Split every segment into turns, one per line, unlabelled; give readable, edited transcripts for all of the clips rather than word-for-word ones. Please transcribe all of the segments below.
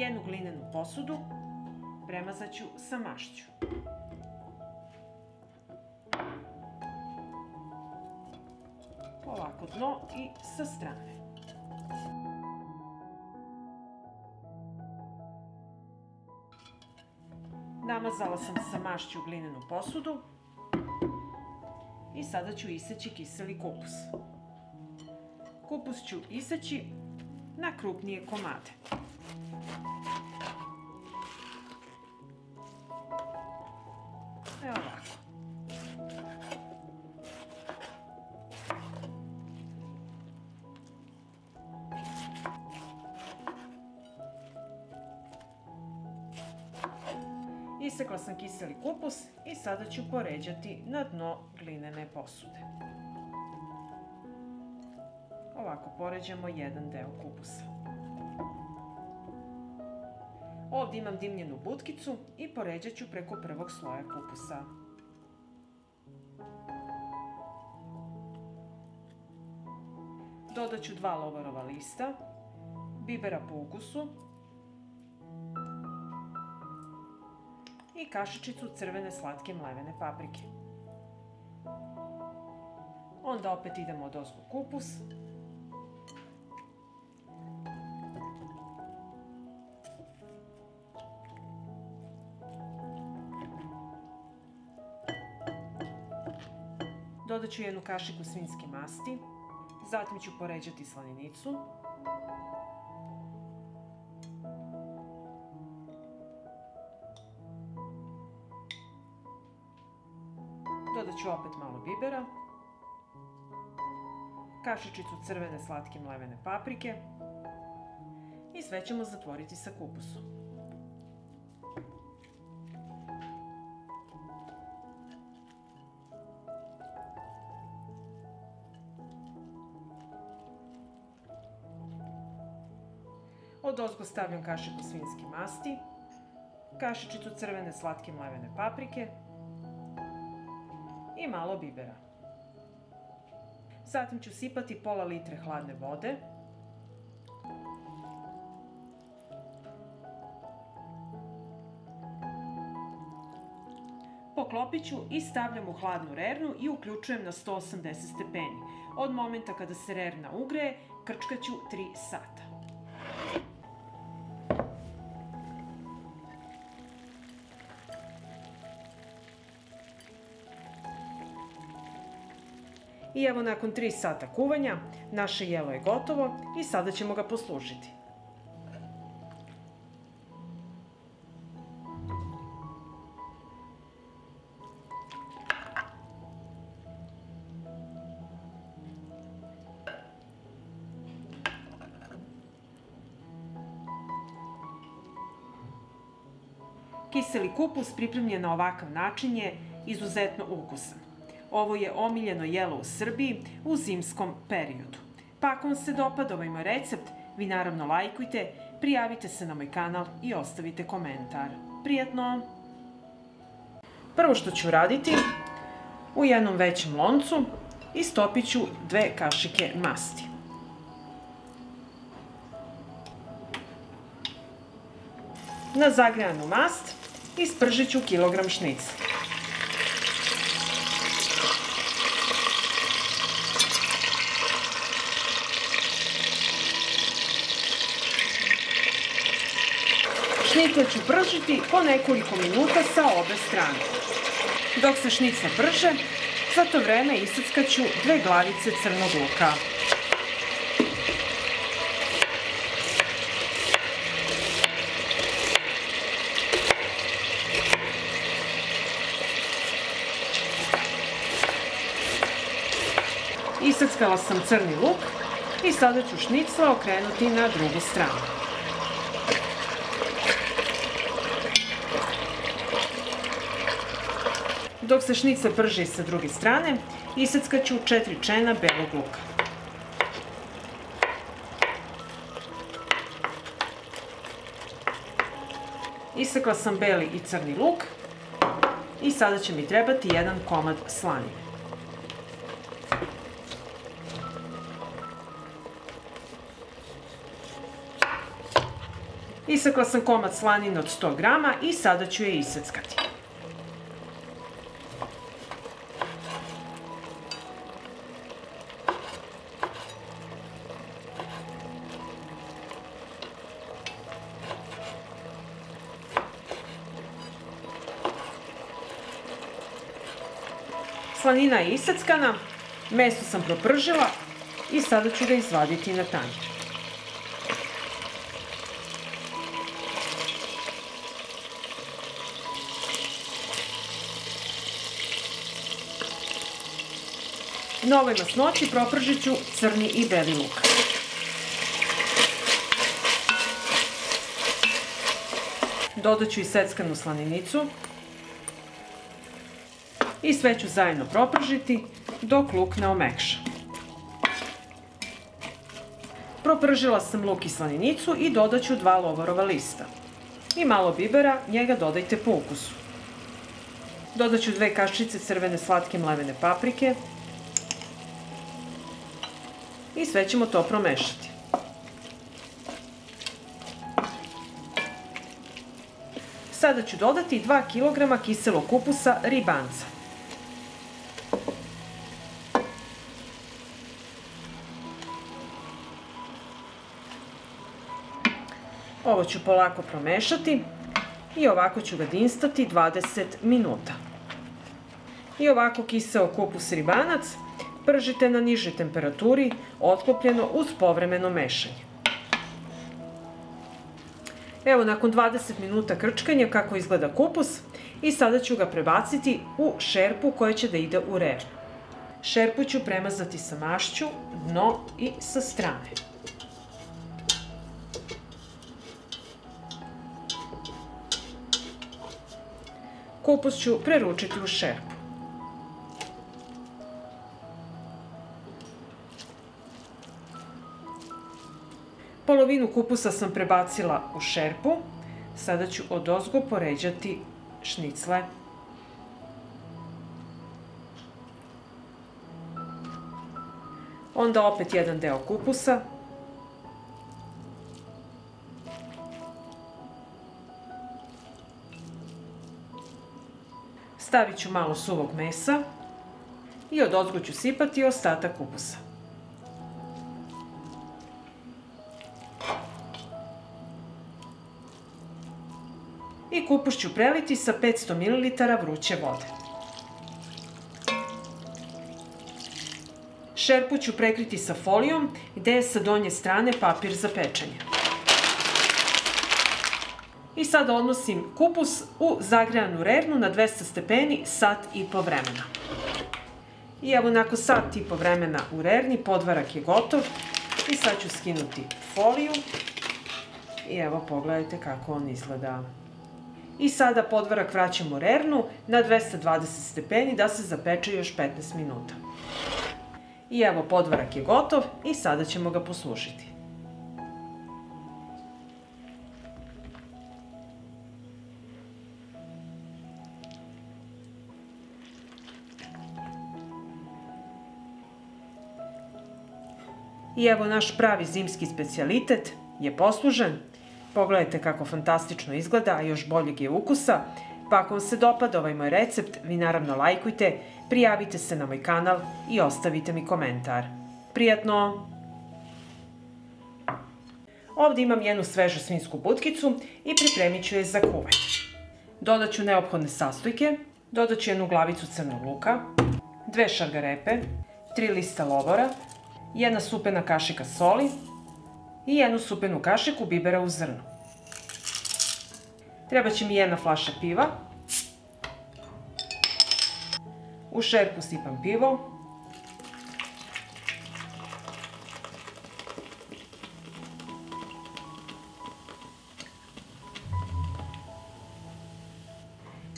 jednu glinenu posudu premazat ću sa mašću. Ovako dno i sa strane. Namazala sam sa mašću glinenu posudu i sada ću iseći kiseli kupus. Kupus ću iseći na krupnije komade. Evo ovako. Isekla sam kiseli kupus i sada ću poređati na dno glinene posude. Ovako poređamo jedan deo kupusa. Ovdje imam dimljenu butkicu i poređat ću preko prvog sloja kupusa. Dodat ću 2 lovorova lista, bibera po ukusu i kašičicu crvene slatke mlevene paprike. Onda opet idemo odozgo kupus. Dodat ću jednu kašiku svinjske masti, zatim ću poređati slaninicu. Dodat ću opet malo bibera, kašičicu crvene slatke mlevene paprike i sve ćemo zatvoriti sa kupusom. Odozgo stavljam kašiku svinjske masti, kašičicu crvene slatke mlevene paprike i malo bibera. Zatim ću sipati pola litre hladne vode. Poklopit ću i stavljam u hladnu rernu i uključujem na 180 stepeni. Od momenta kada se rerna ugreje, krčkat ću 3 sata. I evo nakon 3 sata kuvanja, naše jelo je gotovo i sada ćemo ga poslužiti. Kiseli kupus pripremljen na ovakav način je izuzetno ukusan. Ovo je omiljeno jelo u Srbiji u zimskom periodu. Pa ako vam se dopada ovaj moj recept, vi naravno lajkujte, prijavite se na moj kanal i ostavite komentar. Prijatno! Prvo što ću raditi, u jednom većem loncu istopit ću 2 kašike masti. Na zagrejanu mast ispržit ću kilogram šnicle. Šnicle ću pržiti po nekoliko minuta sa obe strane. Dok se šnicle prže, za to vreme isackat ću 2 glavice crnog luka. Isackala sam crni luk i sada ću šnicle okrenuti na drugu stranu. Dok se šnicle prže sa druge strane, isackat ću 4 čena belog luka. Isekla sam beli i crni luk i sada će mi trebati 1 komad slanine. Isekla sam komad slanine od 100 grama i sada ću je iseckati. Slanina je iseckana, meso sam propržila i sada ću ga izvaditi na tanjir. Na ovoj masnoći propržit ću crni i beli luk. Dodat ću i seckanu slaninicu i sve ću zajedno propržiti dok luk ne omekša. Propržila sam luk i slaninicu i dodat ću 2 lovorova lista. I malo bibera, njega dodajte po ukusu. Dodat ću 2 kaščice crvene slatke mlevene paprike i sve ćemo to promešati. Sada ću dodati 2 kg kiselog kupusa ribanca. Ovo ću polako promešati i ovako ću ga dinstati 20 minuta. I ovako kiseo kupus ribanac pržite na nižoj temperaturi, otklopljeno uz povremeno mešanje. Evo, nakon 20 minuta krčkanja kako izgleda kupus i sada ću ga prebaciti u šerpu koja će da ide u rernu. Šerpu ću premazati sa mašću, dno i sa strane. Kupus ću preručiti u šerpu. Polovinu kupusa sam prebacila u šerpu. Sada ću odozgo poređati šnicle. Onda opet jedan deo kupusa. Stavit ću malo suvog mesa i odozgo ću sipati ostatak kupusa. I kupus ću preliti sa 500 ml vruće vode. Šerpu ću prekriti sa folijom gde je sa donje strane papir za pečenje. I sada odnosim kupus u zagrejanu rernu na 200 stepeni sat i po vremena. I evo, nakon sat i po vremena u rerni, podvarak je gotov. I sad ću skinuti foliju. I evo, pogledajte kako on izgleda. I sada podvarak vraćam u rernu na 220 stepeni da se zapeče još 15 minuta. I evo, podvarak je gotov i sada ćemo ga poslužiti. I evo, naš pravi zimski specijalitet je poslužen. Pogledajte kako fantastično izgleda, a još boljeg je ukusa. Pa ako vam se dopada ovaj moj recept, vi naravno lajkujte, prijavite se na moj kanal i ostavite mi komentar. Prijatno! Ovdje imam jednu svežu svinjsku butkicu i pripremit ću je za kuvanje. Dodat ću neophodne sastojke, dodat ću jednu glavicu crnog luka, 2 šargarepe, 3 lista lovora, 1 supena kašika soli i 1 supenu kašiku bibera u zrnu. Treba će mi 1 flaša piva. U šerpu sipam pivo.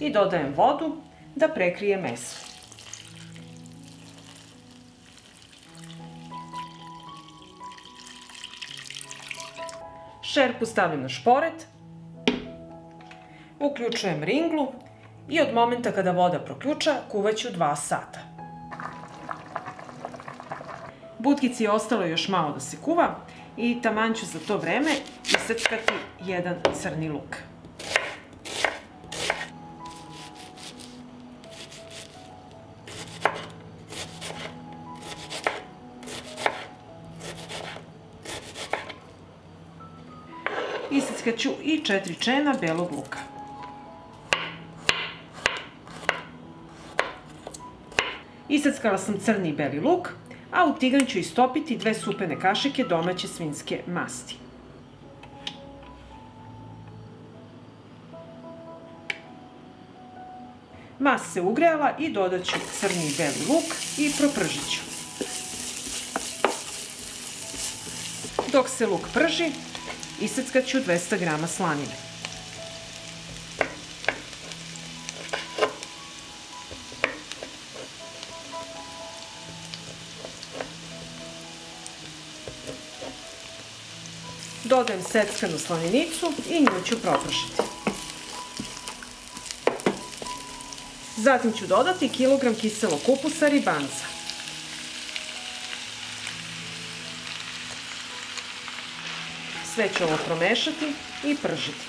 I dodajem vodu da prekrije meso. Šerpu stavljam na šporet, uključujem ringlu i od momenta kada voda proključa kuvaću 2 sata. Butkici je ostalo još malo da se kuva I taman ću za to vreme iseckati jedan crni luk. Iseckat ću i 4 čena belog luka. Iseckala sam crni i beli luk, a u tiganj ću istopiti 2 supene kašike domaće svinjske masti. Mast se ugrejala i dodat ću crni i beli luk i propržit ću. Dok se luk prži, iseckat ću 200 g slanine. Dodajem seckanu slaninicu i nju ću propržiti. Zatim ću dodati kilogram kiselog kupusa ribanza. Sve ću ovo promešati i pržiti.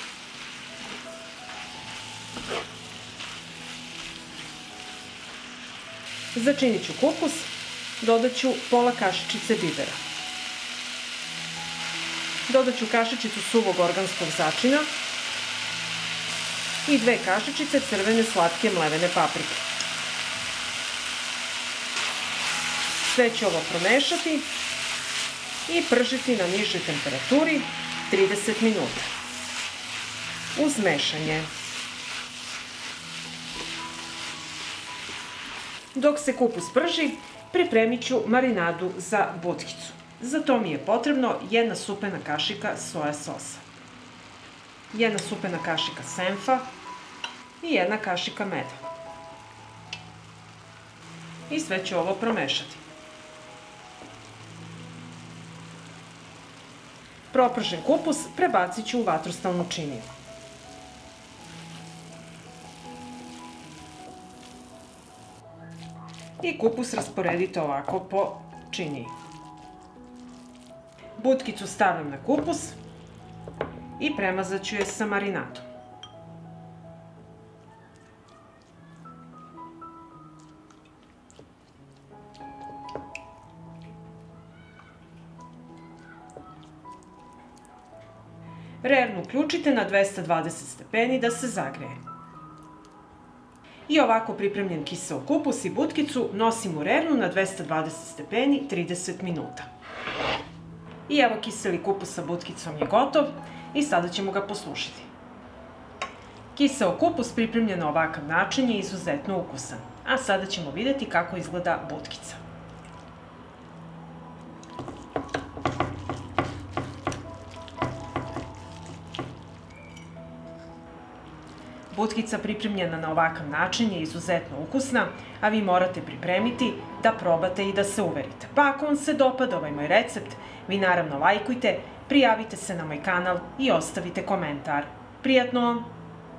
Začinit ću kupus, dodat ću pola kašičice bibera. Dodat ću kašičicu suvog organskog začina i 2 kašičice crvene slatke mlevene paprike. Sve ću ovo promešati i pržiti na nižoj temperaturi 30 minuta. Uz mešanje. Dok se kupus prži, pripremit ću marinadu za butkicu. Za to mi je potrebno 1 supena kašika soja sosa, 1 supena kašika senfa i 1 kašika meda. I sve ću ovo promešati. Propržen kupus prebacit ću u vatrostalnu činiju. I kupus rasporedite ovako po činiji. Butkicu stavljam na kupus i premazat ću je sa marinadom. Rernu uključite na 220 stepeni da se zagreje. I ovako pripremljen kiseo kupus i butkicu nosim u rernu na 220 stepeni 30 minuta. I evo kiseli kupus sa butkicom je gotov i sada ćemo ga poslušiti. Kiseo kupus pripremljen na ovakav način je izuzetno ukusan. A sada ćemo vidjeti kako izgleda butkica. Butkica pripremljena na ovakav način je izuzetno ukusna, a vi morate pripremiti da probate i da se uverite. Pa ako vam se dopada ovaj moj recept, vi naravno lajkujte, prijavite se na moj kanal i ostavite komentar. Prijatno!